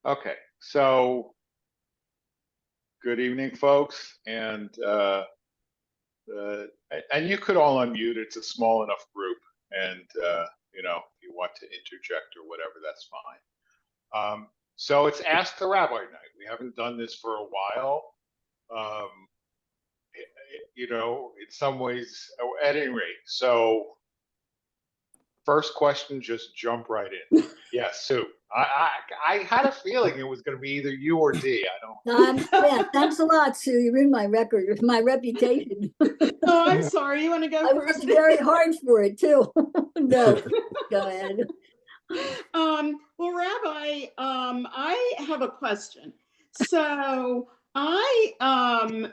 Okay, so good evening, folks, uh, and you could all unmute. It's a small enough group, and if you want to interject or whatever, that's fine. So it's Ask the Rabbi night. We haven't done this for a while. Um, in some ways, at any rate. So first question, just jump right in. Yes, Sue. I had a feeling it was going to be either you or D. I don't. Yeah, thanks a lot, Sue. You ruined my record, my reputation. Oh, I'm sorry. You want to go I first? worked very hard for it too. No, go ahead. Well, Rabbi, I have a question. So during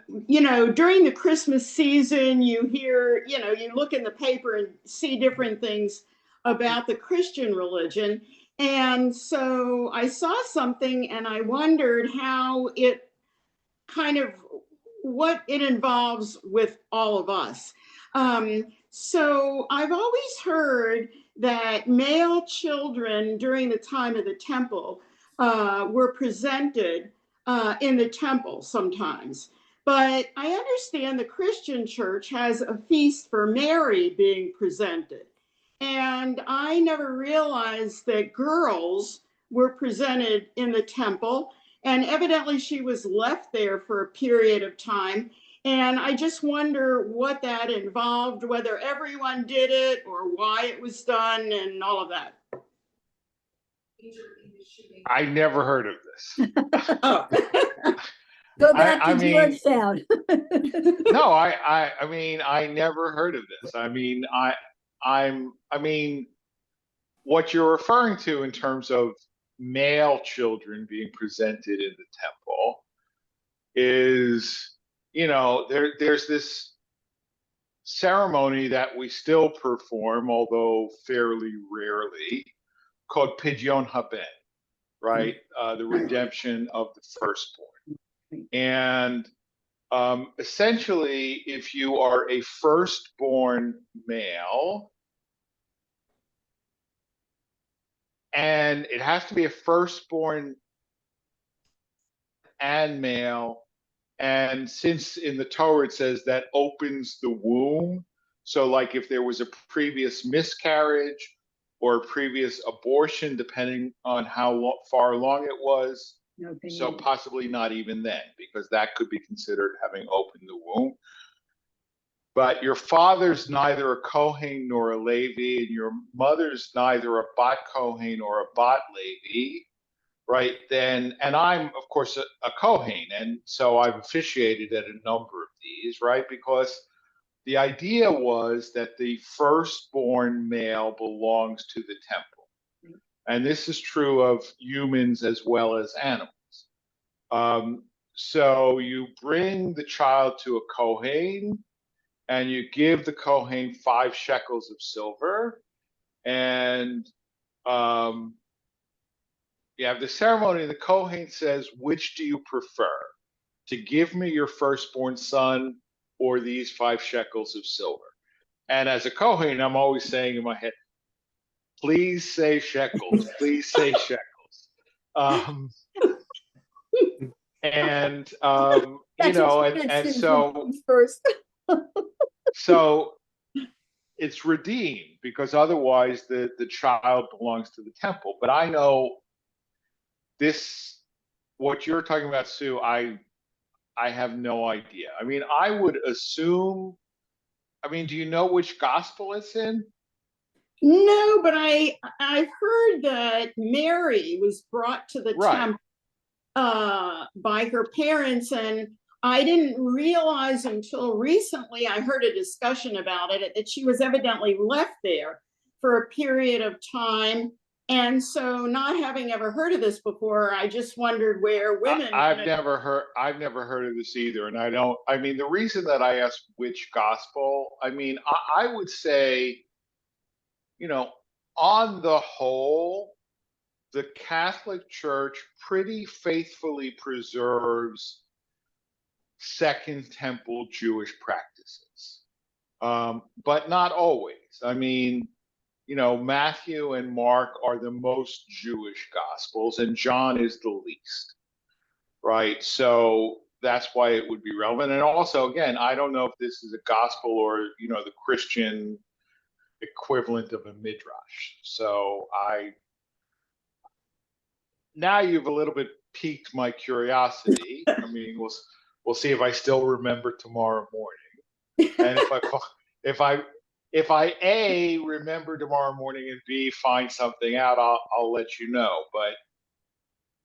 the Christmas season, you hear, you look in the paper and see different things about the Christian religion. And so I saw something and I wondered how it kind of what it involves with all of us. So I've always heard that male children during the time of the temple were presented in the temple sometimes. But I understand the Christian church has a feast for Mary being presented. And I never realized that girls were presented in the temple, and evidently she was left there for a period of time. And I just wonder what that involved, whether everyone did it or why it was done and all of that. I never heard of this. Oh. Go back to your sound. No, I never heard of this. What you're referring to in terms of male children being presented in the temple is, there's this ceremony that we still perform, although fairly rarely, called Pidyon Haben, right? The redemption of the firstborn. And essentially, if you are a firstborn male, and it has to be a firstborn and male, and since in the Torah it says that opens the womb, so like if there was a previous miscarriage or a previous abortion, depending on how far along it was, so possibly not even then, because that could be considered having opened the womb. But your father's neither a Kohen nor a Levi, and your mother's neither a Bat Kohen or a Bat Levi, right? Then, and I'm, of course, a Kohen, and so I've officiated at a number of these, right? Because the idea was that the firstborn male belongs to the temple. And this is true of humans as well as animals. So you bring the child to a Kohen, and you give the Kohen 5 shekels of silver, and you have the ceremony. The Kohen says, which do you prefer? To give me your firstborn son or these 5 shekels of silver? And as a Kohen, I'm always saying in my head, please say shekels, please say shekels. And so first. So it's redeemed, because otherwise the child belongs to the temple. But I know this, what you're talking about, Sue, I have no idea. I mean, I would assume, do you know which gospel it's in? No, but I've heard that Mary was brought to the temple by her parents, and I didn't realize until recently, I heard a discussion about it, that she was evidently left there for a period of time. And so, not having ever heard of this before, I just wondered where women. I've never heard of this either, and I don't. The reason that I asked which gospel, I would say, on the whole, the Catholic Church pretty faithfully preserves Second Temple Jewish practices, but not always. Matthew and Mark are the most Jewish gospels, and John is the least, right? So that's why it would be relevant. And also, again, I don't know if this is a gospel or, the Christian equivalent of a midrash. So now you've a little bit piqued my curiosity. I mean, we'll see if I still remember tomorrow morning. And if I A, remember tomorrow morning, and B, find something out, I'll let you know. But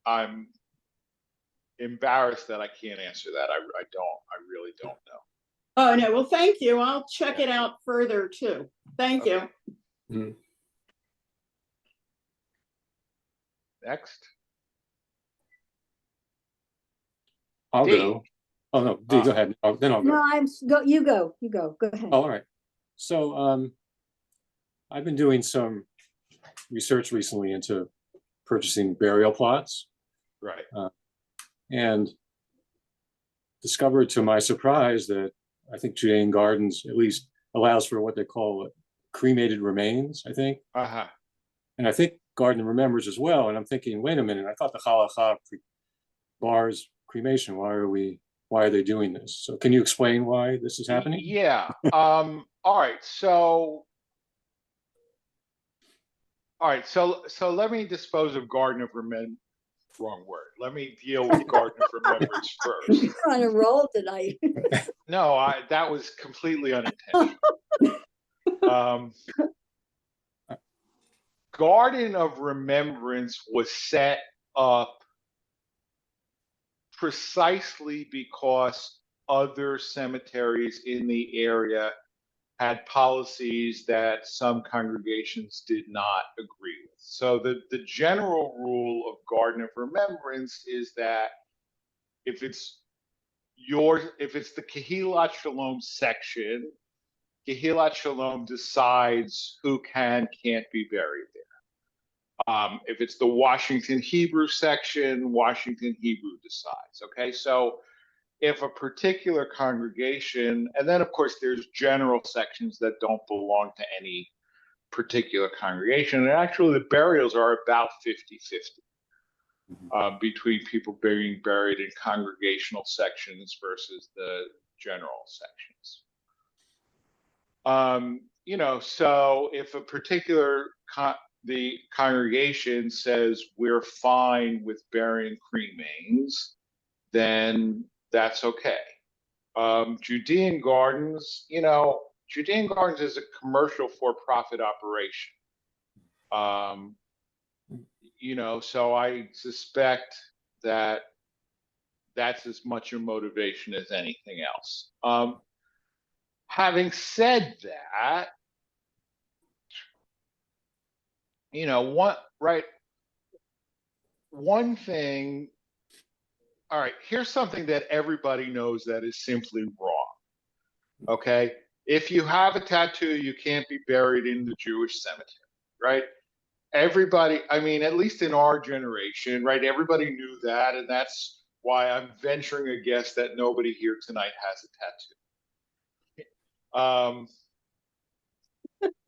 I'm embarrassed that I can't answer that. I really don't know. Oh, no. Well, thank you. I'll check it out further too. Thank you. Mm. Next. I'll D. go. Oh, no, D, go ahead. Then I'll go. No, you go. Go ahead. Oh, all right. So I've been doing some research recently into purchasing burial plots. Right. And discovered to my surprise that I think Judean Gardens at least allows for what they call cremated remains, I think. Uh-huh. And I think Garden Remembers as well. And I'm thinking, wait a minute, I thought the halacha bars cremation. Why are they doing this? So can you explain why this is happening? Yeah. All right. So let me dispose of Garden of Remembrance. Wrong word. Let me deal with Garden of Remembrance first. You're on a roll tonight. No, that was completely unintentional. Garden of Remembrance was set up precisely because other cemeteries in the area had policies that some congregations did not agree with. So the general rule of Garden of Remembrance is that if it's the Kehilat Shalom section, Kehilat Shalom decides who can't be buried there. If it's the Washington Hebrew section, Washington Hebrew decides. Okay, so if a particular congregation, and then of course there's general sections that don't belong to any particular congregation, and actually the burials are about 50-50 between people being buried in congregational sections versus the general sections. So if a particular the congregation says we're fine with burying cremains, then that's okay. Judean Gardens, Judean Gardens is a commercial for-profit operation. So I suspect that that's as much a motivation as anything else. Having said that, one thing, all right, here's something that everybody knows that is simply wrong. Okay? If you have a tattoo, you can't be buried in the Jewish cemetery, right? Everybody, I mean, at least in our generation, right? Everybody knew that, and that's why I'm venturing a guess that nobody here tonight has a tattoo.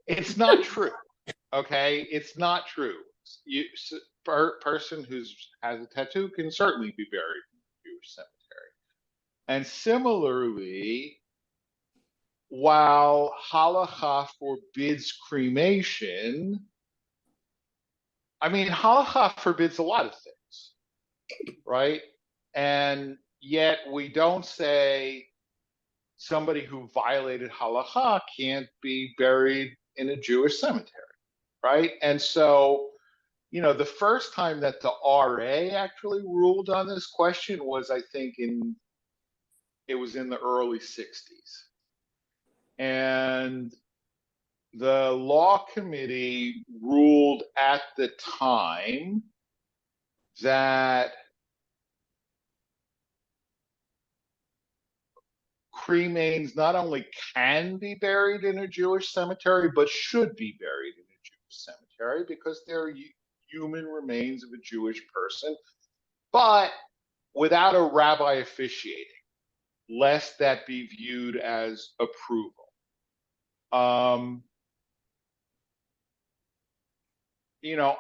It's not true. Okay, it's not true. Person who has a tattoo can certainly be buried in the Jewish cemetery. And similarly, while halacha forbids cremation, I mean, halacha forbids a lot of things, right? And yet we don't say somebody who violated halacha can't be buried in a Jewish cemetery, right? And so, the first time that the RA actually ruled on this question was, I think, it was in the early 60s. And the law committee ruled at the time that cremains not only can be buried in a Jewish cemetery, but should be buried in a Jewish cemetery because they're human remains of a Jewish person, but without a rabbi officiating, lest that be viewed as approval.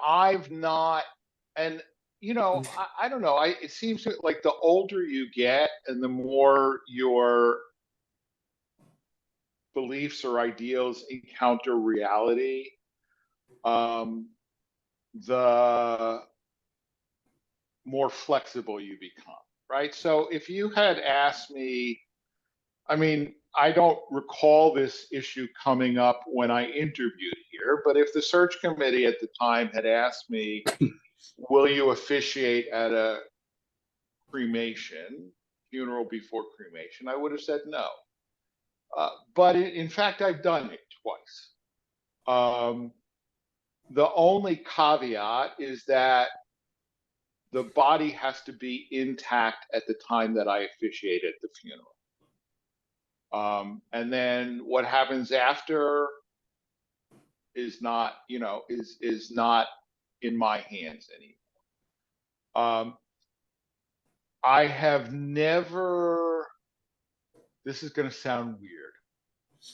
I've not, and I don't know. It seems like the older you get and the more your beliefs or ideals encounter reality, the more flexible you become, right? So if you had asked me, I don't recall this issue coming up when I interviewed here, but if the search committee at the time had asked me, will you officiate at a funeral before cremation, I would have said no. But in fact, I've done it twice. The only caveat is that the body has to be intact at the time that I officiate at the funeral. And then what happens after is not, is not in my hands anymore. I have never, this is going to sound weird,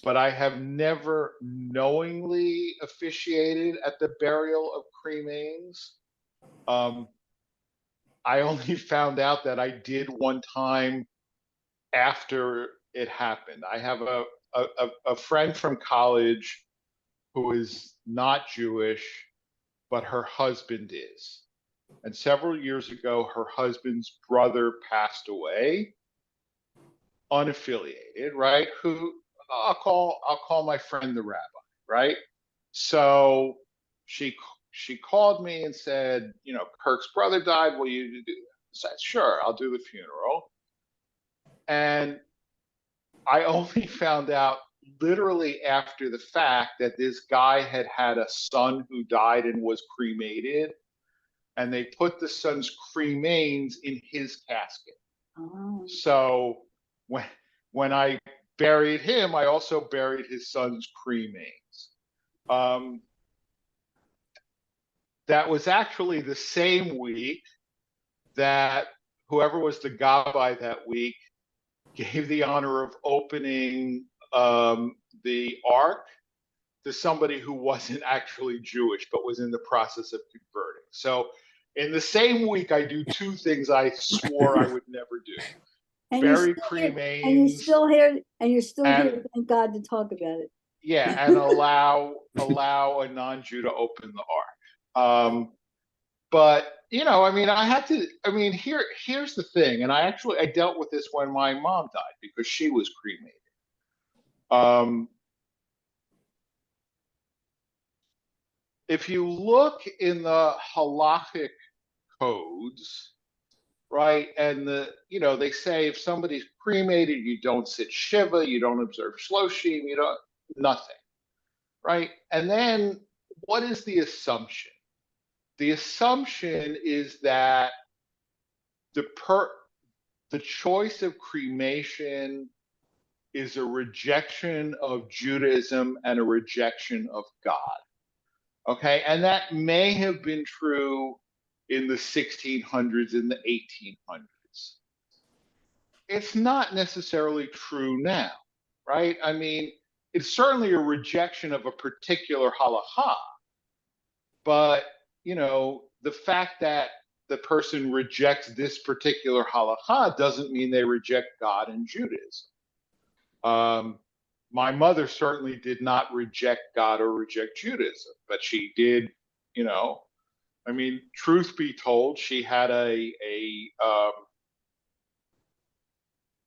but I have never knowingly officiated at the burial of cremains. I only found out that I did one time after it happened. I have a friend from college who is not Jewish, but her husband is. And several years ago, her husband's brother passed away, unaffiliated, right? Who I'll call my friend the rabbi, right? So she called me and said, Kirk's brother died. Will you do that? I said, sure, I'll do the funeral. And I only found out literally after the fact that this guy had a son who died and was cremated, and they put the son's cremains in his casket. Oh. So when I buried him, I also buried his son's cremains. That was actually the same week that whoever was the gabbai that week gave the honor of opening the ark to somebody who wasn't actually Jewish, but was in the process of converting. So in the same week, I do two things I swore I would never do. And bury cremains. And you're still here, thank God, to talk about it. Yeah, and allow a non-Jew to open the ark. But here's the thing, and I dealt with this when my mom died because she was cremated. If you look in the halakhic codes, right, and they say if somebody's cremated, you don't sit shiva, you don't observe shloshim, nothing, right? And then what is the assumption? The assumption is that the choice of cremation is a rejection of Judaism and a rejection of God. Okay, and that may have been true in the 1600s, in the 1800s. It's not necessarily true now, right? It's certainly a rejection of a particular halakha, but the fact that the person rejects this particular halakha doesn't mean they reject God and Judaism. My mother certainly did not reject God or reject Judaism, but she did, truth be told, she had a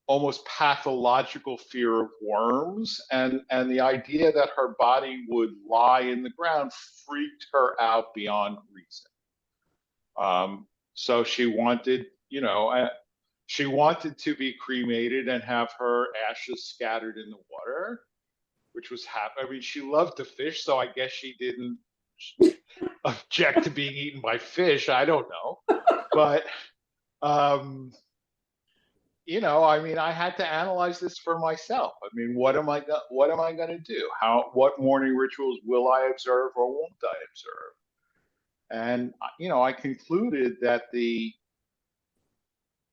almost pathological fear of worms, and the idea that her body would lie in the ground freaked her out beyond reason. So she wanted, she wanted to be cremated and have her ashes scattered in the water, which was she loved to fish, so I guess she didn't object to being eaten by fish. I don't know, but I had to analyze this for myself. What am I going to do? What morning rituals will I observe or won't I observe? And I concluded that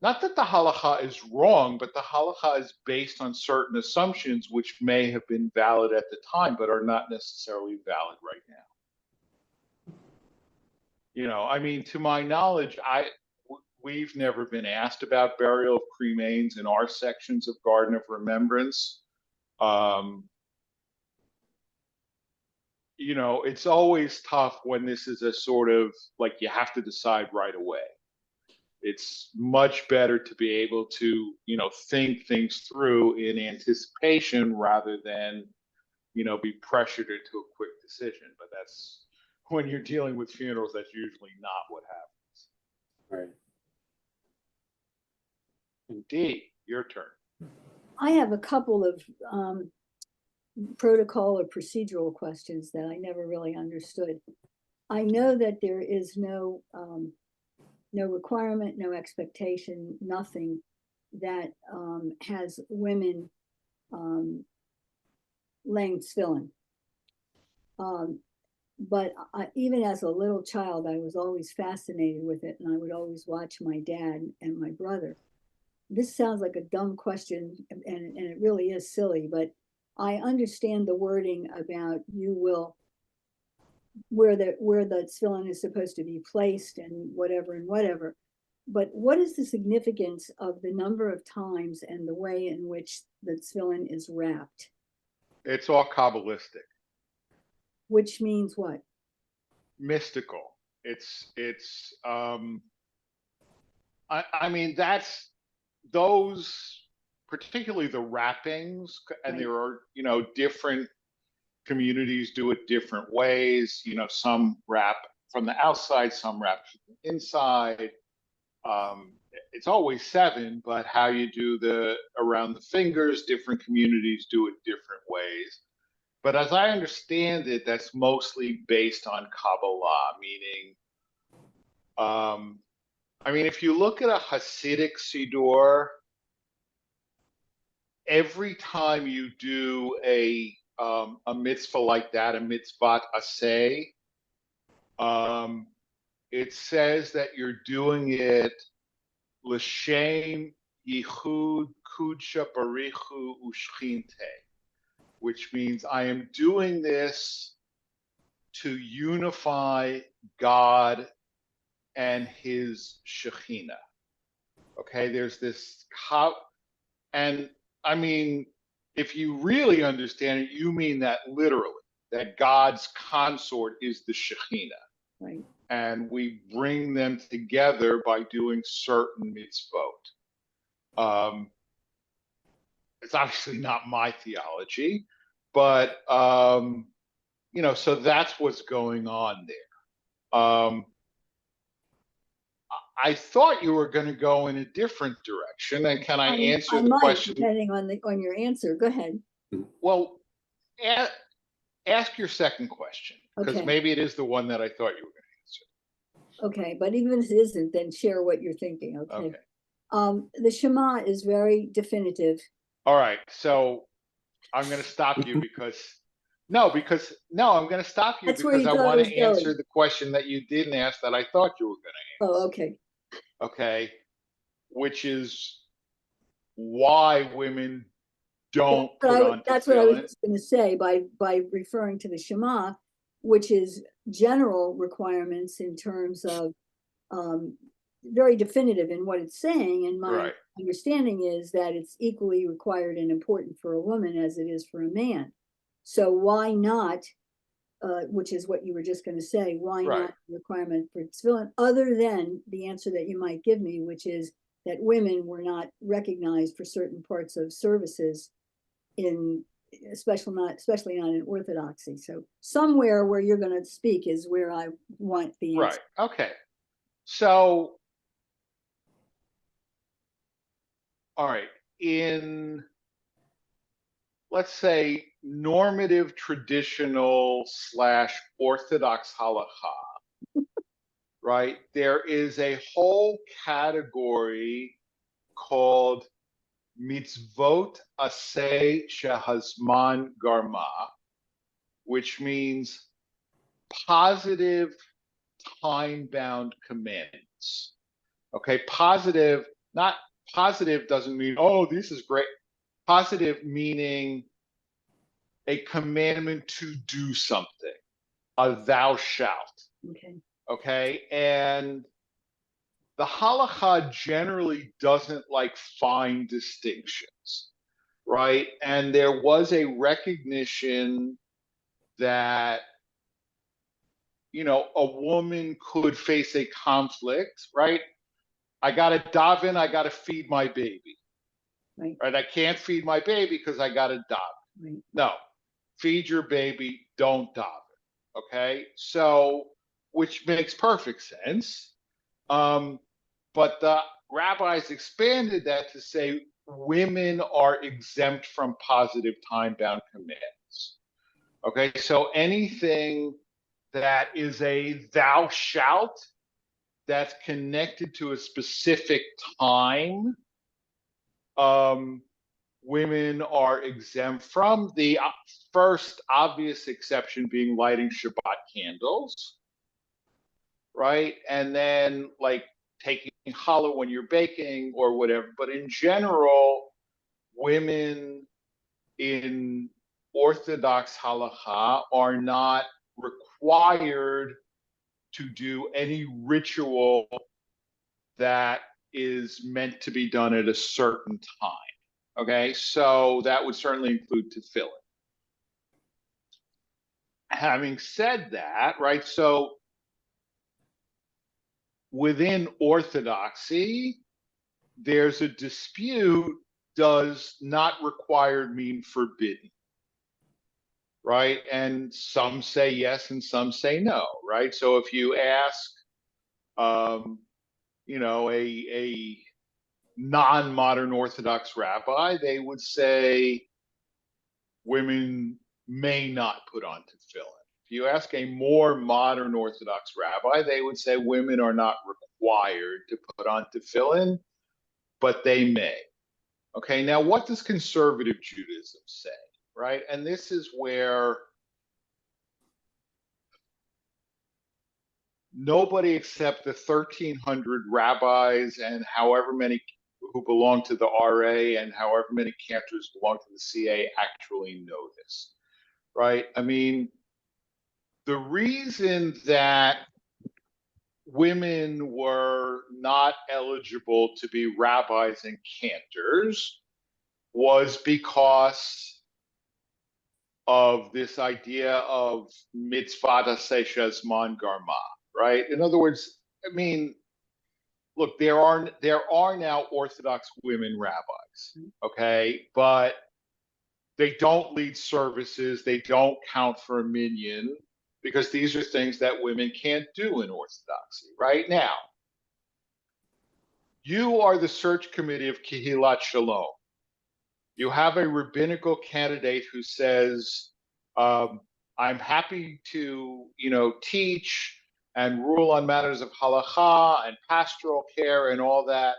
not that the halakha is wrong, but the halakha is based on certain assumptions which may have been valid at the time, but are not necessarily valid right now. I mean, to my knowledge, we've never been asked about burial of cremains in our sections of Garden of Remembrance. It's always tough when this is a sort of like you have to decide right away. It's much better to be able to, think things through in anticipation rather than, be pressured into a quick decision. But that's when you're dealing with funerals, that's usually not what happens. Right. Indeed, your turn. I have a couple of protocol or procedural questions that I never really understood. I know that there is no requirement, no expectation, nothing that has women laying tefillin. But even as a little child, I was always fascinated with it, and I would always watch my dad and my brother. This sounds like a dumb question, and it really is silly, but I understand the wording about you will, where the tefillin is supposed to be placed and whatever. But what is the significance of the number of times and the way in which the tefillin is wrapped? It's all Kabbalistic. Which means what? Mystical. I mean, that's those, particularly the wrappings, and Right. there are, different communities do it different ways. Some wrap from the outside, some wrap from the inside. It's always 7, but how you do the around the fingers, different communities do it different ways. But as I understand it, that's mostly based on Kabbalah, meaning, I mean, if you look at a Hasidic Siddur, every time you do a mitzvah like that, a mitzvah aseh, it says that you're doing it l'shem yichud kudsha barichu ushchinte, which means I am doing this to unify God and his Shekhinah. Okay, there's this, and I mean, if you really understand it, you mean that literally, that God's consort is the Shekhinah. Right. And we bring them together by doing certain mitzvot. It's obviously not my theology, but, so that's what's going on there. I thought you were going to go in a different direction, and can I answer the might, question? depending on your answer. Go ahead. Well, ask your second question, because Okay. maybe it is the one that I thought you were going to answer. Okay, but even if it isn't, then share what you're thinking. Okay. Okay. The Shema is very definitive. All right. So I'm going to stop you because I'm going to stop you That's where because you I thought I want was to answer going. the question that you didn't ask that I thought you were going to answer. Oh, okay. Okay. Which is why women don't put on That's what I was tefillin. just going to say by referring to the Shema, which is general requirements in terms of very definitive in what it's saying. And my Right. understanding is that it's equally required and important for a woman as it is for a man. So why not, which is what you were just going to say, why Right. not requirement for tefillin, other than the answer that you might give me, which is that women were not recognized for certain parts of services especially not in Orthodoxy. So somewhere where you're going to speak is where I want the answer. Right. Okay. So, all right. In, let's say, normative, traditional / Orthodox halacha, right? There is a whole category called mitzvot aseh shehazman garma, which means positive time-bound commandments. Okay, positive, not positive doesn't mean, oh, this is great. Positive meaning a commandment to do something, a thou shalt. Okay. Okay, and the halakha generally doesn't like fine distinctions, right? And there was a recognition that, you know, a woman could face a conflict, right? I got to daven, I got to feed my baby, Right, right? I can't feed my baby because I got to daven. right. No, feed your baby, don't daven. Okay, so which makes perfect sense. But the rabbis expanded that to say women are exempt from positive time-bound commands. Okay, so anything that is a thou shalt that's connected to a specific time, um, women are exempt from. The first obvious exception being lighting Shabbat candles, right? And then like taking challah when you're baking or whatever. But in general, women in Orthodox halacha are not required to do any ritual that is meant to be done at a certain time. Okay, so that would certainly include tefillin. Having said that, right, so within Orthodoxy, there's a dispute, does not required mean forbidden? Right? And some say yes and some say no, right? So if you ask, you know, a non-modern Orthodox rabbi, they would say women may not put on tefillin. If you ask a more modern Orthodox rabbi, they would say women are not required to put on tefillin, but they may. Okay, now what does conservative Judaism say, right? And this is where nobody except the 1,300 rabbis and however many who belong to the RA and however many cantors belong to the CA actually know this, right? I mean, the reason that women were not eligible to be rabbis and cantors was because of this idea of mitzvah aseh man garma, right? In other words, I mean, look, there are now Orthodox women rabbis, okay, but they don't lead services, they don't count for a minyan, because these are things that women can't do in Orthodoxy. Right now, you are the search committee of Kehilat Shalom. You have a rabbinical candidate who says, I'm happy to, you know, teach and rule on matters of halacha and pastoral care and all that,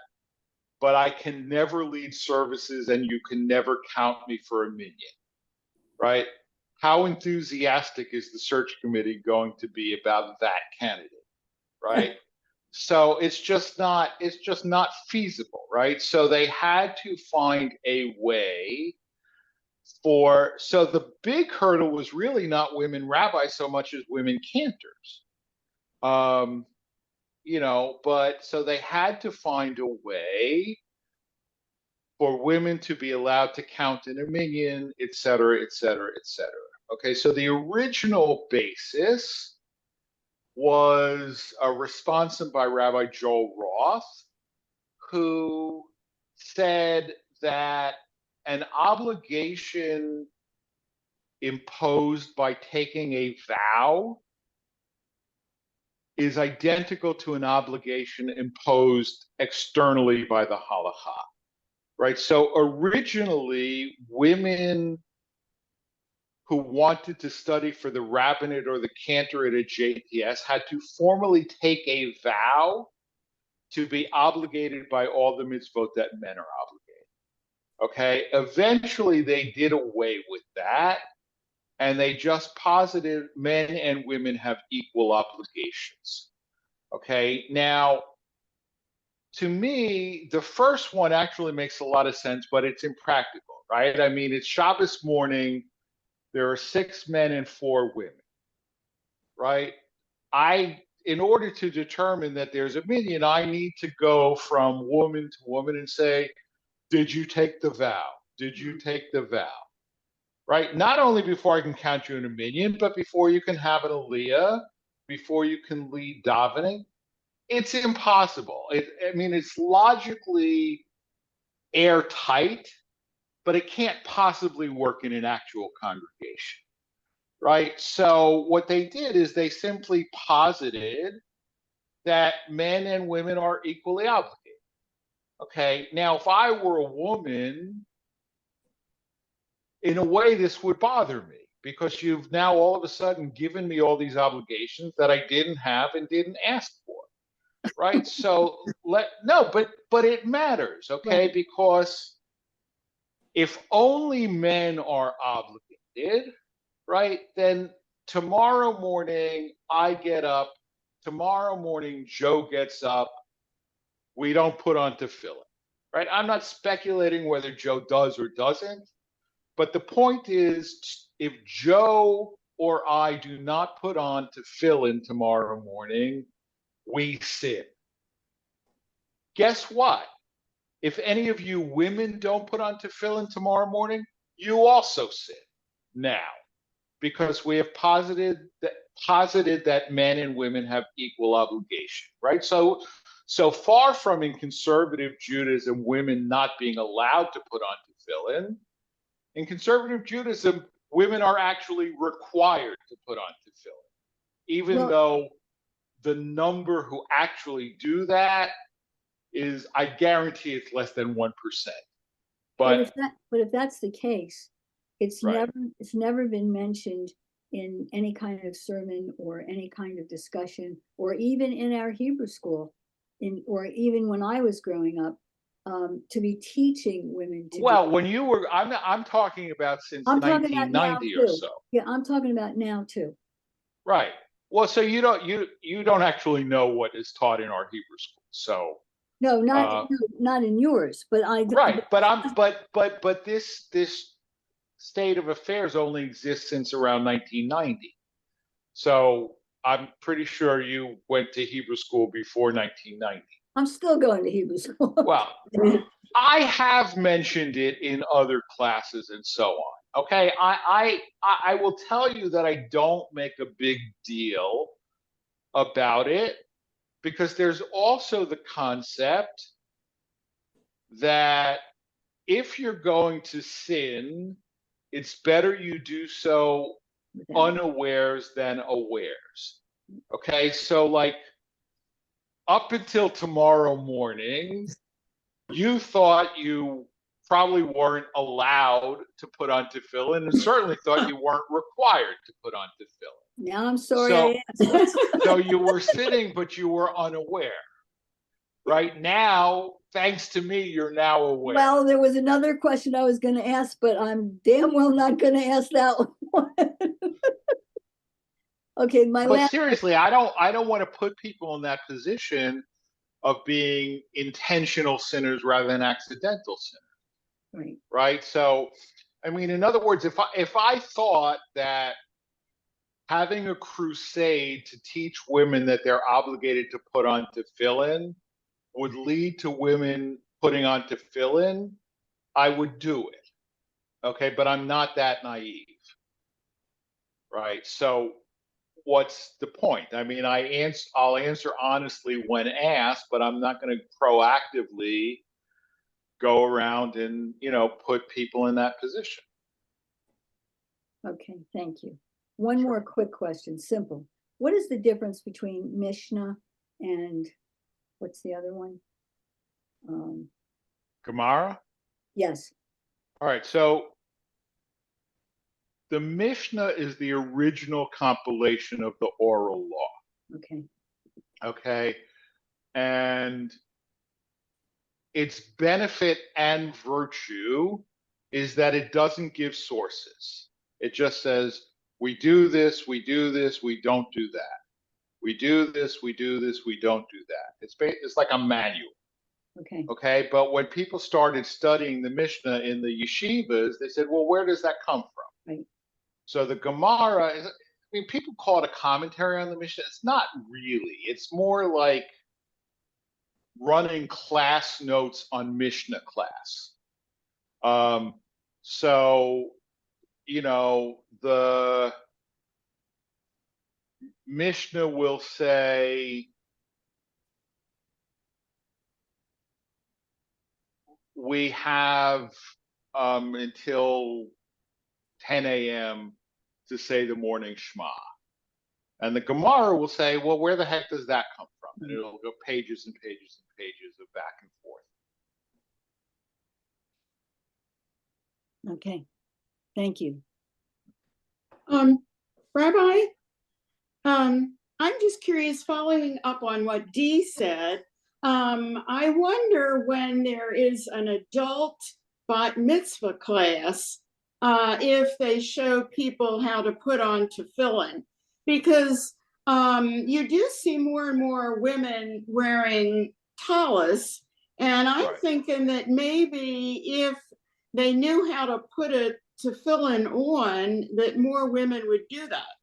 but I can never lead services and you can never count me for a minyan, right? How enthusiastic is the search committee going to be about that candidate, right? So it's just not feasible, right? So they had to find a way so the big hurdle was really not women rabbis so much as women cantors. You know, but so they had to find a way for women to be allowed to count in a minyan, et cetera, et cetera, et cetera. Okay, so the original basis was a response by Rabbi Joel Roth, who said that an obligation imposed by taking a vow is identical to an obligation imposed externally by the halakha, right? So originally, women who wanted to study for the rabbinate or the cantorate at JPS had to formally take a vow to be obligated by all the mitzvot that men are obligated. Okay, eventually they did away with that and they just posited men and women have equal obligations. Okay, now to me, the first one actually makes a lot of sense, but it's impractical, right? I mean, it's Shabbos morning, there are 6 men and 4 women, right? in order to determine that there's a minion, I need to go from woman to woman and say, did you take the vow? Did you take the vow? Right? Not only before I can count you in a minion, but before you can have an aliyah, before you can lead davening. It's impossible. I mean, it's logically airtight, but it can't possibly work in an actual congregation, right? So what they did is they simply posited that men and women are equally obligated. Okay, now if I were a woman, in a way this would bother me because you've now all of a sudden given me all these obligations that I didn't have and didn't ask for. Right? So but it matters, okay? Right. Because if only men are obligated, right, then tomorrow morning I get up, tomorrow morning Joe gets up, we don't put on tefillin, right? I'm not speculating whether Joe does or doesn't, but the point is, if Joe or I do not put on tefillin tomorrow morning, we sin. Guess what? If any of you women don't put on tefillin tomorrow morning, you also sin now, because we have posited that men and women have equal obligation, right? So far from in conservative Judaism women not being allowed to put on tefillin, in conservative Judaism women are actually required to put on tefillin, even though the number who actually do that is, I guarantee it's less than 1%. But if that's the case, it's right. never been mentioned in any kind of sermon or any kind of discussion, or even in our Hebrew school, or even when I was growing up, to be teaching women to. Well, when you were, I'm talking about since I'm talking about now 1990 or too. so. Yeah, I'm talking about now too. Right. Well, so you don't actually know what is taught in our Hebrew school. So no, not in yours, but I. Right, but this state of affairs only exists since around 1990. So I'm pretty sure you went to Hebrew school before 1990. I'm still going to Hebrew school. Well, I have mentioned it in other classes and so on. Okay, I will tell you that I don't make a big deal about it, because there's also the concept that if you're going to sin, it's better you do so unawares than awares. Okay, so like up until tomorrow morning, you thought you probably weren't allowed to put on tefillin, and certainly thought you weren't required to put on tefillin. Now I'm sorry I asked. So you were sitting, but you were unaware. Right now, thanks to me, you're now aware. Well, there was another question I was going to ask, but I'm damn well not going to ask that one. Okay, but seriously, I don't want to put people in that position of being intentional sinners rather than accidental sinners. Right. Right. So, I mean, in other words, if I thought that having a crusade to teach women that they're obligated to put on tefillin would lead to women putting on tefillin, I would do it. Okay, but I'm not that naive. Right. So what's the point? I mean, I'll answer honestly when asked, but I'm not going to proactively go around and, put people in that position. Okay, thank you. One more quick question, simple. What is the difference between Mishnah and what's the other one? Gemara? Yes. All right, so the Mishnah is the original compilation of the oral law. Okay. Okay. And its benefit and virtue is that it doesn't give sources. It just says, we do this, we do this, we don't do that. We do this, we do this, we don't do that. It's like a manual. Okay. Okay. But when people started studying the Mishnah in the yeshivas, they said, well, where does that come from? Right. So the Gemara is, mean, people call it a commentary on the Mishnah. It's not really. It's more like running class notes on Mishnah class. So, the Mishnah will say, we have until 10 a.m. to say the morning Shema. And the Gemara will say, well, where the heck does that come from? And it'll go pages and pages and pages of back and forth. Okay, thank you. Rabbi, I'm just curious, following up on what Dee said, I wonder when there is an adult bat mitzvah class, if they show people how to put on tefillin, because you do see more and more women wearing talis, and I'm Right. thinking that maybe if they knew how to put a tefillin on, that more women would do that.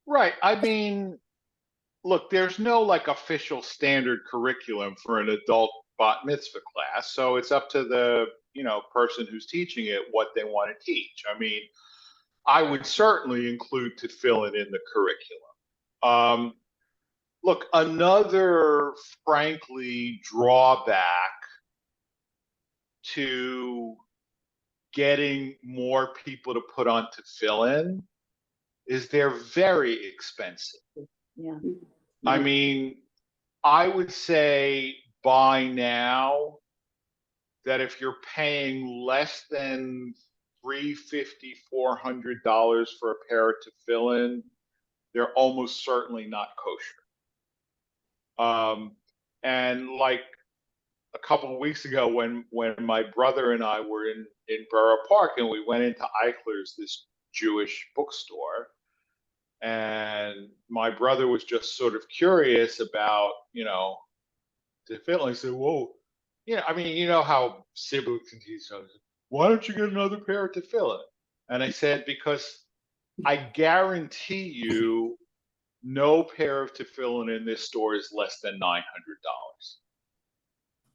Right. I mean, look, there's no like official standard curriculum for an adult bat mitzvah class, so it's up to the person who's teaching it what they want to teach. I mean, I would certainly include tefillin in the curriculum. Look, another frankly drawback to getting more people to put on tefillin is they're very expensive. Yeah. I mean, I would say by now that if you're paying less than $350, $400 for a pair of tefillin, they're almost certainly not kosher. And like a couple of weeks ago, when my brother and I were in Borough Park, and we went into Eichler's, this Jewish bookstore, and my brother was just sort of curious about tefillin. I said, "Whoa, I mean, you know how siblings can teach each other. Why don't you get another pair of tefillin?" And I said, because I guarantee you, no pair of tefillin in this store is less than $900.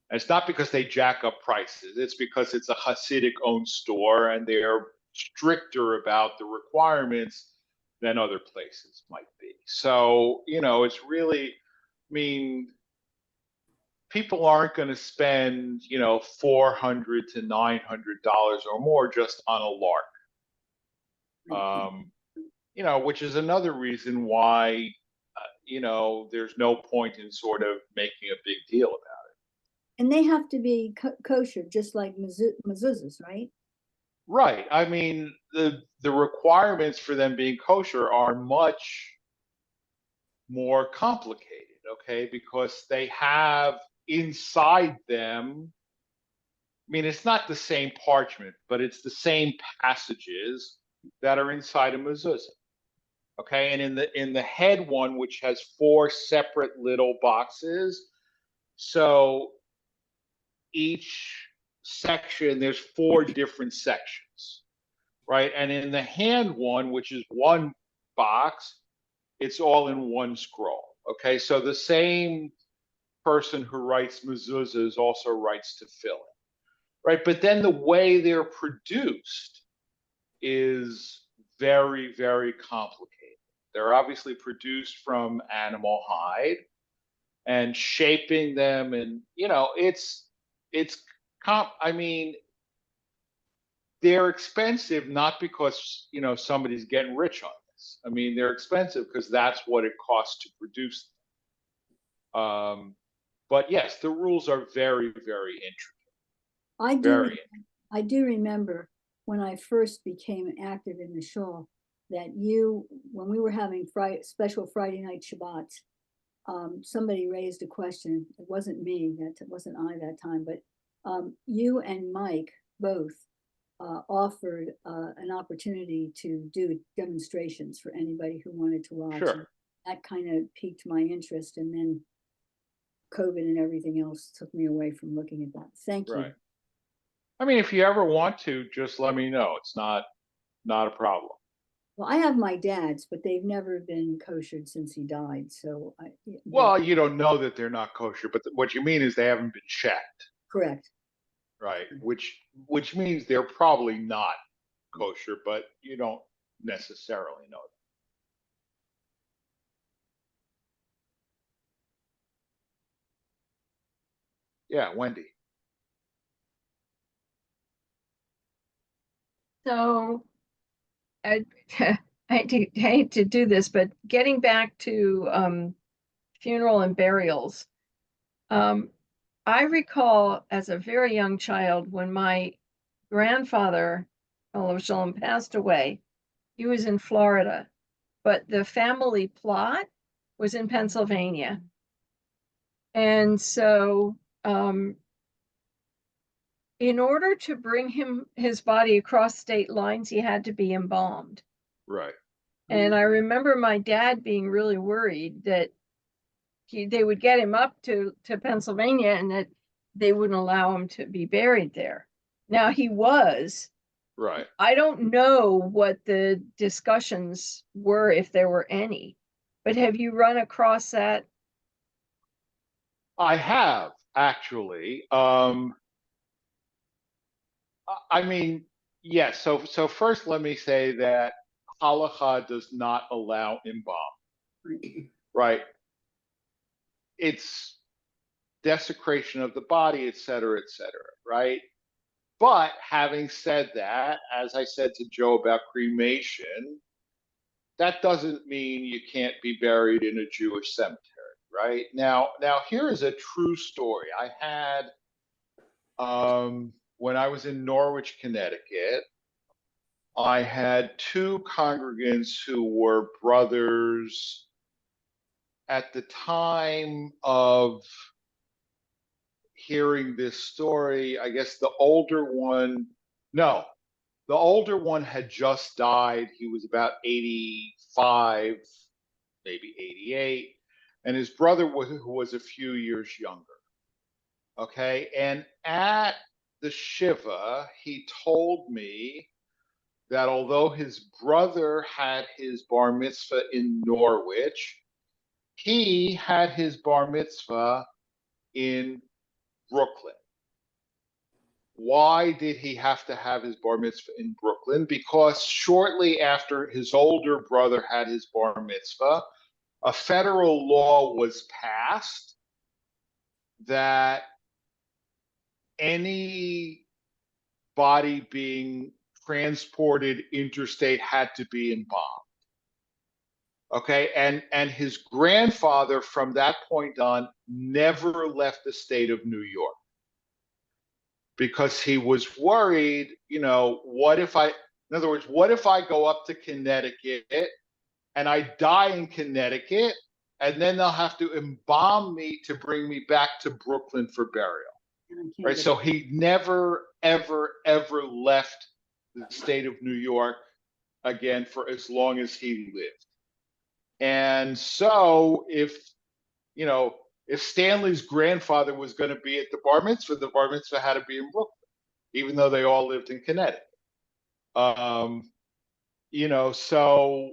And it's not because they jack up prices. It's because it's a Hasidic-owned store, and they're stricter about the requirements than other places might be. So, it's really, I mean, people aren't going to spend, $400 to $900 or more just on a lark. Which is another reason why, there's no point in sort of making a big deal about it. And they have to be kosher, just like mezuzahs, right? Right. I mean, the requirements for them being kosher are much more complicated, okay? Because they have inside them, I mean, it's not the same parchment, but it's the same passages that are inside a mezuzah. Okay, and in the head one, which has 4 separate little boxes, so each section, there's 4 different sections, right? And in the hand one, which is one box, it's all in one scroll. Okay, so the same person who writes mezuzahs also writes tefillin, right? But then the way they're produced is very, very complicated. They're obviously produced from animal hide, and shaping them, and I mean, they're expensive not because somebody's getting rich on this. I mean, they're expensive because that's what it costs to produce them. But yes, the rules are very, very intricate. I do remember when I first became active in the shul that when we were having special Friday night Shabbats, somebody raised a question. It wasn't me, that wasn't I that time, but you and Mike both offered an opportunity to do demonstrations for anybody who wanted to watch. Sure. That kind of piqued my interest, and then COVID and everything else took me away from looking at that. Thank you. Right. I mean, if you ever want to, just let me know. It's not a problem. Well, I have my dad's, but they've never been koshered since he died. So Well, you don't know that they're not kosher, but what you mean is they haven't been checked, correct. right? Which means they're probably not kosher, but you don't necessarily know that. Yeah, Wendy. So I, hate to do this, but getting back to funeral and burials, I recall as a very young child when my grandfather, Kehilat Shalom, passed away. He was in Florida, but the family plot was in Pennsylvania. And so in order to bring his body across state lines, he had to be embalmed. Right. And I remember my dad being really worried that they would get him up to Pennsylvania and that they wouldn't allow him to be buried there. Now he was. Right. I don't know what the discussions were, if there were any, but have you run across that? I have actually. I mean, yes. So first, let me say that halacha does not allow embalm. Right. It's desecration of the body, et cetera, right? But having said that, as I said to Joe about cremation, that doesn't mean you can't be buried in a Jewish cemetery, right? Now here is a true story. I had when I was in Norwich, Connecticut, I had two congregants who were brothers at the time of hearing this story. I guess the older one had just died. He was about 85, maybe 88, and his brother who was a few years younger. Okay, and at the Shiva, he told me that although his brother had his bar mitzvah in Norwich, he had his bar mitzvah in Brooklyn. Why did he have to have his bar mitzvah in Brooklyn? Because shortly after his older brother had his bar mitzvah, a federal law was passed that any body being transported interstate had to be embalmed. Okay, and his grandfather from that point on never left the state of New York because he was worried, what if I go up to Connecticut and I die in Connecticut and then they'll have to embalm me to bring me back to Brooklyn for burial. Right, so he never, ever, ever left the state of New York again for as long as he lived. And so if Stanley's grandfather was going to be at the bar mitzvah had to be in Brooklyn, even though they all lived in Connecticut. So,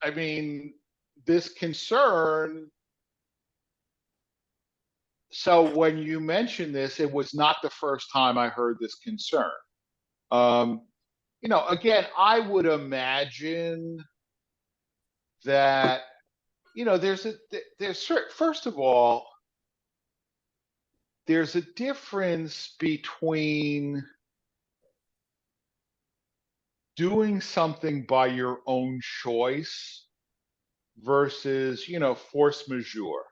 I mean, this concern. So when you mentioned this, it was not the first time I heard this concern. Again, I would imagine that, first of all, there's a difference between doing something by your own choice versus, force majeure.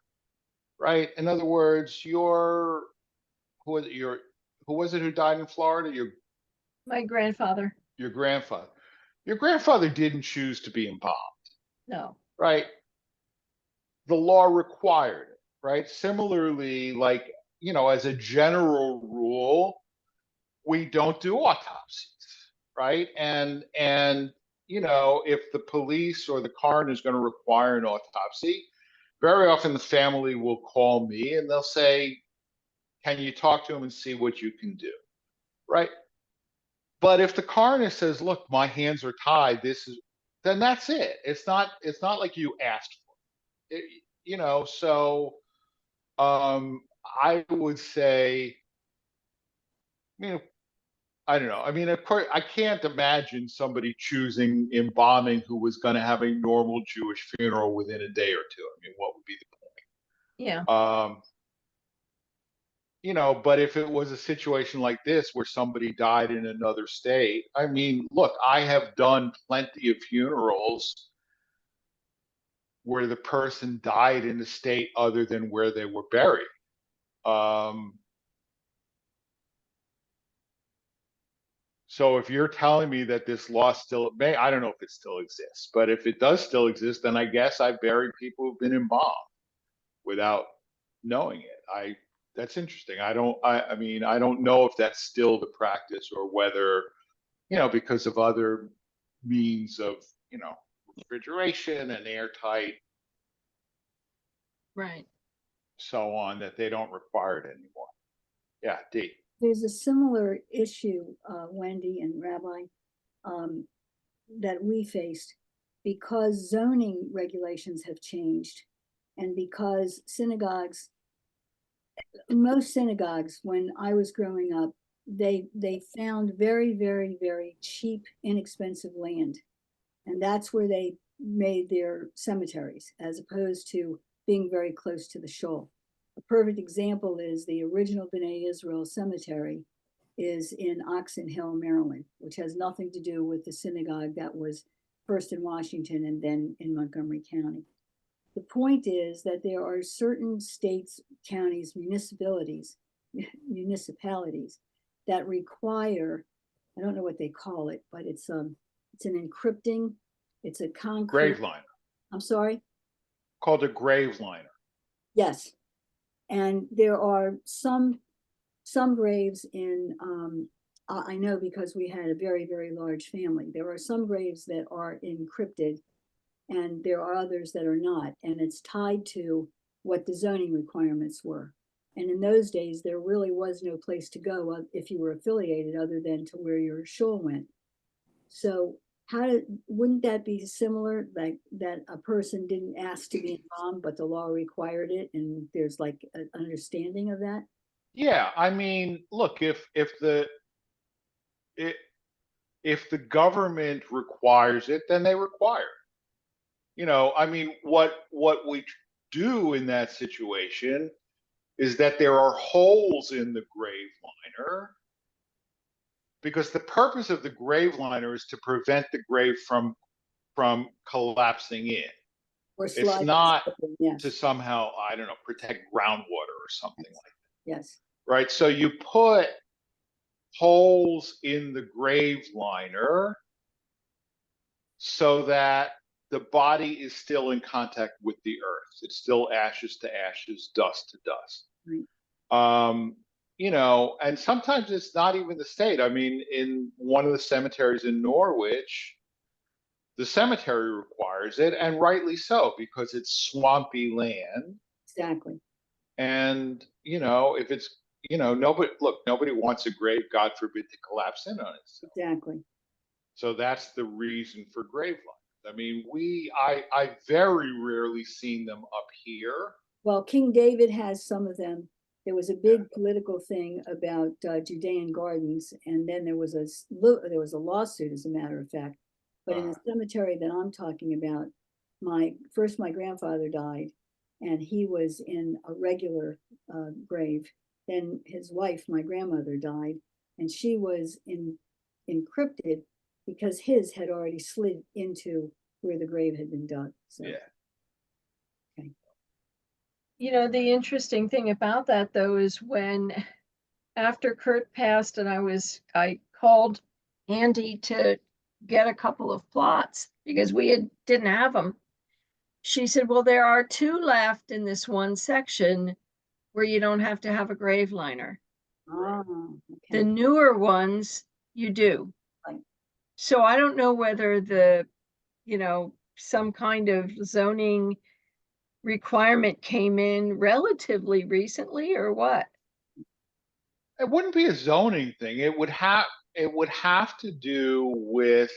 Right. In other words, who was it who died in Florida? My grandfather. Your grandfather. Your grandfather didn't choose to be embalmed. No. Right. The law required it. Right. Similarly, as a general rule, we don't do autopsies. Right. And if the police or the coroner is going to require an autopsy, very often the family will call me and they'll say, can you talk to him and see what you can do? Right. But if the coroner says, look, my hands are tied, then that's it. It's not like you asked for it. So I would say, you know, I don't know. I mean, of course, I can't imagine somebody choosing embalming who was going to have a normal Jewish funeral within a day or two. I mean, what would be the Yeah. point? But if it was a situation like this where somebody died in another state, I mean, look, I have done plenty of funerals where the person died in a state other than where they were buried. So if you're telling me that this law still may, I don't know if it still exists, but if it does still exist, then I guess I buried people who've been embalmed without knowing it. That's interesting. I mean, I don't know if that's still the practice or whether, because of other means of, refrigeration and airtight, Right. so on, that they don't require it anymore. Yeah, D. There's a similar issue, Wendy and Rabbi, that we faced because zoning regulations have changed, and because most synagogues, when I was growing up, they found very, very, very cheap, inexpensive land, and that's where they made their cemeteries, as opposed to being very close to the shul. A perfect example is the original B'nai Israel cemetery is in Oxon Hill, Maryland, which has nothing to do with the synagogue that was first in Washington and then in Montgomery County. The point is that there are certain states, counties, municipalities that require, I don't know what they call it, but it's an encrypting, it's a concrete. Grave liner. I'm sorry? Called a grave liner. Yes. And there are some graves in, I know because we had a very, very large family. There are some graves that are encrypted and there are others that are not. And it's tied to what the zoning requirements were. And in those days, there really was no place to go if you were affiliated other than to where your shul went. So wouldn't that be similar, like that a person didn't ask to be embalmed, but the law required it, and there's like an understanding of that? Yeah, I mean, look, if the government requires it, then they require it. I mean, what we do in that situation is that there are holes in the grave liner, because the purpose of the grave liner is to prevent the grave from collapsing in. Or It's sliding? not Yes. to somehow, I don't know, protect groundwater or something like that. Yes. Right? So you put holes in the grave liner so that the body is still in contact with the earth. It's still ashes to ashes, dust to dust. Right. And sometimes it's not even the state. I mean, in one of the cemeteries in Norwich, the cemetery requires it, and rightly so, because it's swampy land. Exactly. And, if it's, nobody wants a grave, God forbid, to collapse in on itself. Exactly. So that's the reason for grave liners. I mean, I very rarely seen them up here. Well, King David has some of them. There was a big political thing about Judean gardens, and then there was a lawsuit, as a matter of fact. But in the cemetery that I'm talking about, my grandfather died, and he was in a regular grave. Then his wife, my grandmother, died, and she was encrypted because his had already slid into where the grave had been dug. So. Yeah. Okay. The interesting thing about that, though, is after Kurt passed and I called Andy to get a couple of plots because we didn't have them. She said, well, there are 2 left in this one section where you don't have to have a grave liner. Okay. The newer ones you do. Right. So I don't know whether some kind of zoning requirement came in relatively recently or what. It wouldn't be a zoning thing. It would have to do with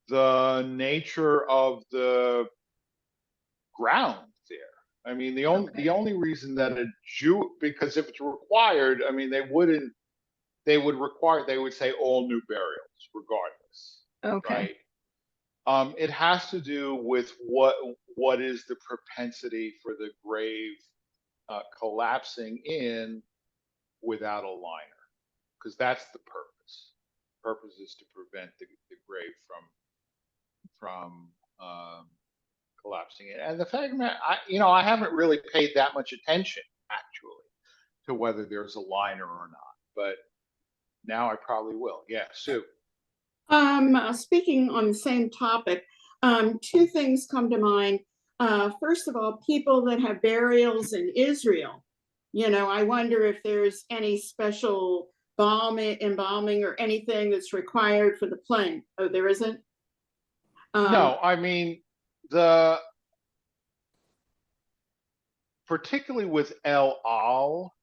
the nature of the ground there. I mean, the only reason that a Jew, because if it's required, I mean, they would say all new burials regardless, Okay. right? It has to do with what is the propensity for the grave collapsing in without a liner, because that's the purpose. The purpose is to prevent the grave from collapsing in. And the fact that I haven't really paid that much attention actually to whether there's a liner or not, but now I probably will. Yeah, Sue. Speaking on the same topic, two things come to mind. First of all, people that have burials in Israel, I wonder if there's any special embalming or anything that's required for the plane. Oh, there isn't? No, I mean, particularly with El Al,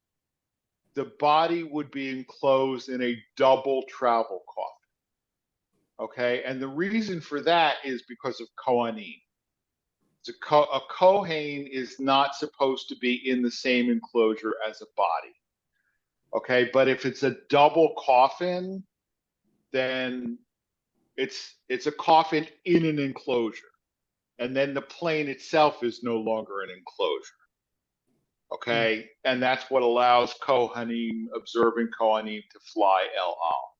the body would be enclosed in a double travel coffin. Okay, and the reason for that is because of Kohanim. A Kohen is not supposed to be in the same enclosure as a body. Okay, but if it's a double coffin, then it's a coffin in an enclosure, and then the plane itself is no longer an enclosure. Okay, and that's what allows observing Kohanim, to fly El Al.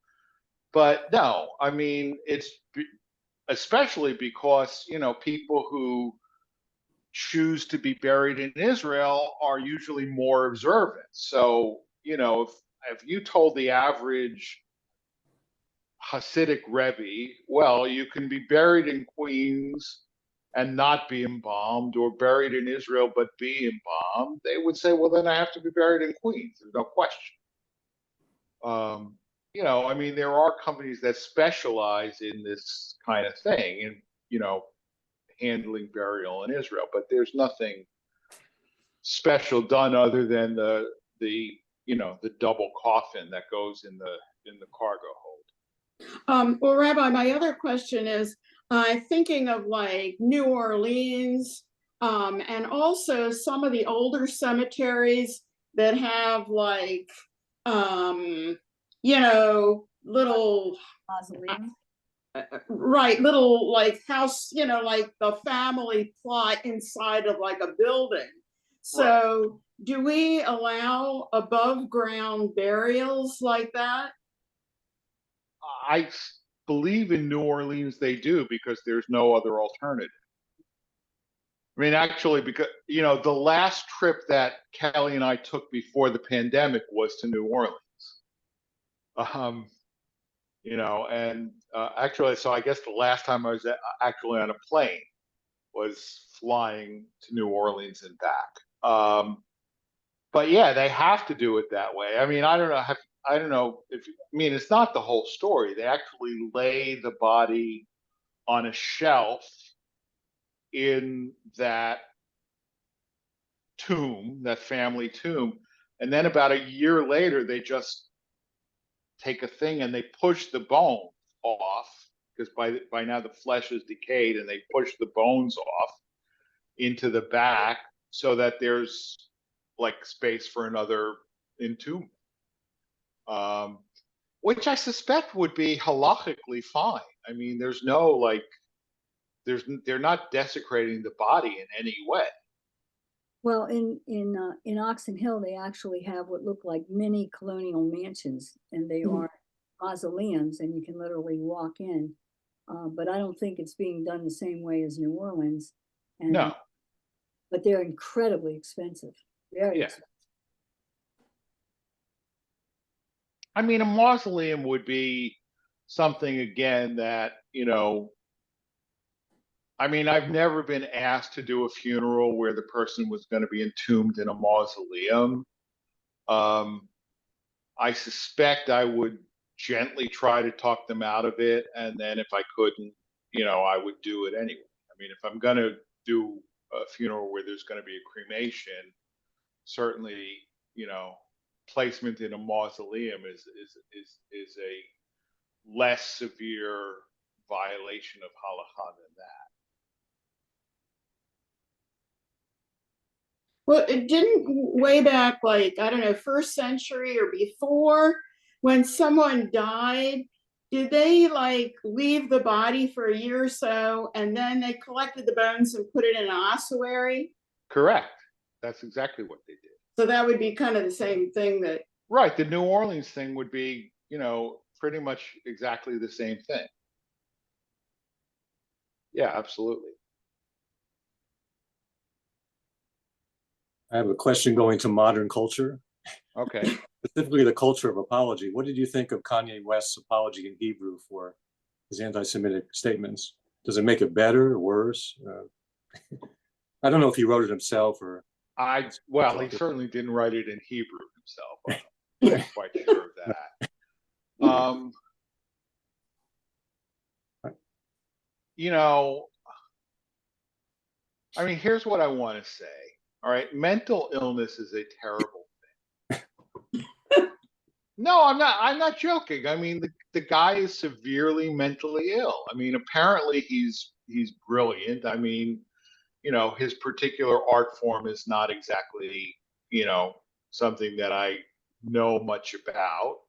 But no, I mean, it's especially because people who choose to be buried in Israel are usually more observant. So if you told the average Hasidic Rebbe, well, you can be buried in Queens and not be embalmed, or buried in Israel but be embalmed, they would say, well, then I have to be buried in Queens. There's no question. I mean, there are companies that specialize in this kind of thing, and handling burial in Israel, but there's nothing special done other than the double coffin that goes in the cargo hold. Well, Rabbi, my other question is, thinking of like New Orleans, and also some of the older cemeteries that have like, little Mausoleum. right, little like house, like the family plot inside of like a building. So do we allow above ground burials like that? I believe in New Orleans they do, because there's no other alternative. I mean, actually, because the last trip that Kelly and I took before the pandemic was to New Orleans. And actually, so I guess the last time I was actually on a plane was flying to New Orleans and back. But yeah, they have to do it that way. I mean, I don't know if, I mean, it's not the whole story. They actually lay the body on a shelf in that tomb, that family tomb. And then about a year later, they just take a thing and they push the bone off, because by now the flesh is decayed, and they push the bones off into the back so that there's like space for another entombment, which I suspect would be halachically fine. I mean, they're not desecrating the body in any way. Well, in Oxon Hill, they actually have what look like mini colonial mansions, and they are mausoleums, and you can literally walk in. But I don't think it's being done the same way as New Orleans. No. But they're incredibly expensive. Very expensive. I mean, a mausoleum would be something, again, that, I mean, I've never been asked to do a funeral where the person was going to be entombed in a mausoleum. I suspect I would gently try to talk them out of it, and then if I couldn't, I would do it anyway. I mean, if I'm going to do a funeral where there's going to be a cremation, certainly, placement in a mausoleum is a less severe violation of halakha than that. Well, it didn't way back, like, I don't know, 1st century or before, when someone died, did they like leave the body for a year or so and then they collected the bones and put it in an ossuary? Correct. That's exactly what they did. So that would be kind of the same thing that. Right. The New Orleans thing would be, pretty much exactly the same thing. Yeah, absolutely. I have a question going to modern culture, Okay. specifically the culture of apology. What did you think of Kanye West's apology in Hebrew for his anti-Semitic statements? Does it make it better or worse? I don't know if he wrote it himself or. Well, he certainly didn't write it in Hebrew himself. I'm not quite sure of that. Here's what I want to say. All right, mental illness is a terrible thing. No, I'm not joking. I mean, the guy is severely mentally ill. I mean, apparently he's brilliant. I mean, his particular art form is not exactly, something that I know much about.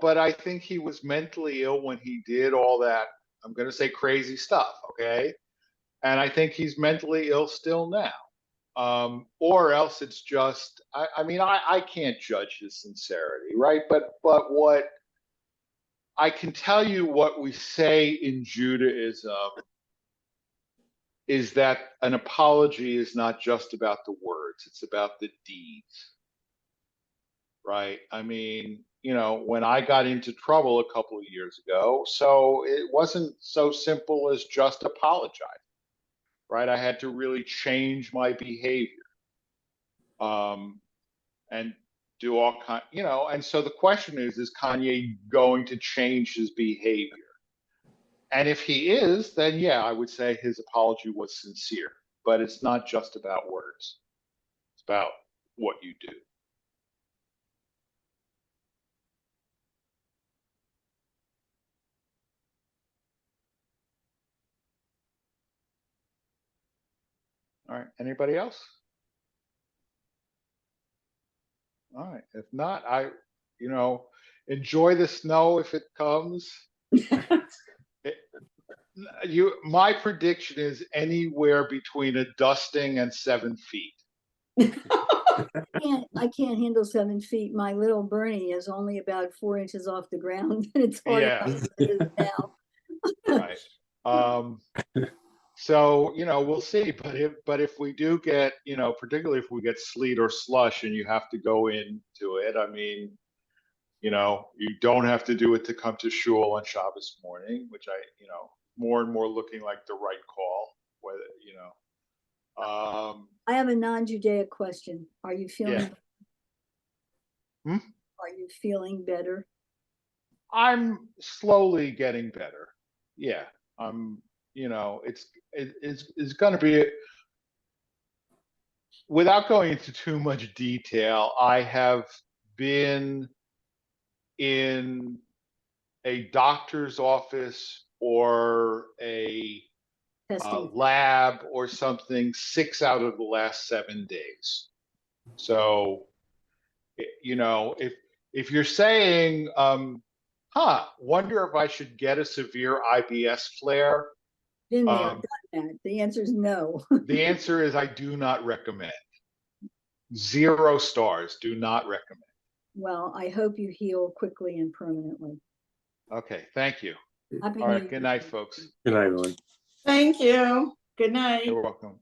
But I think he was mentally ill when he did all that, I'm going to say crazy stuff, okay? And I think he's mentally ill still now. Or else it's just, I can't judge his sincerity, right? But what I can tell you, what we say in Judaism is that an apology is not just about the words, it's about the deeds, right? I mean, when I got into trouble a couple of years ago, so it wasn't so simple as just apologizing, right? I had to really change my behavior. And do all kind, and so the question is Kanye going to change his behavior? And if he is, then yeah, I would say his apology was sincere, but it's not just about words. It's about what you do. All right, anybody else? All right, if not, enjoy the snow if it comes. My prediction is anywhere between a dusting and 7 feet. I can't handle 7 feet. My little Bernie is only about 4 inches off the ground, and it's hard enough as it is now. Right. So we'll see. But if we do get, particularly if we get sleet or slush and you have to go into it, I mean, you don't have to do it to come to shul on Shabbos morning, which more and more looking like the right call. Whether I have a non-Judaic question. Are you feeling? Yeah. Are you feeling better? I'm slowly getting better. Yeah. It's going to be, without going into too much detail, I have been in a doctor's office or a lab or something 6 out of the last 7 days. So, if you're saying, wonder if I should get a severe IBS flare. Been there, done that. The answer is no. The answer is I do not recommend. 0 stars, do not recommend. Well, I hope you heal quickly and permanently. Okay, thank you. Happy All New right, Year. good night, folks. Good night, everyone. Thank you. Good night. You're welcome.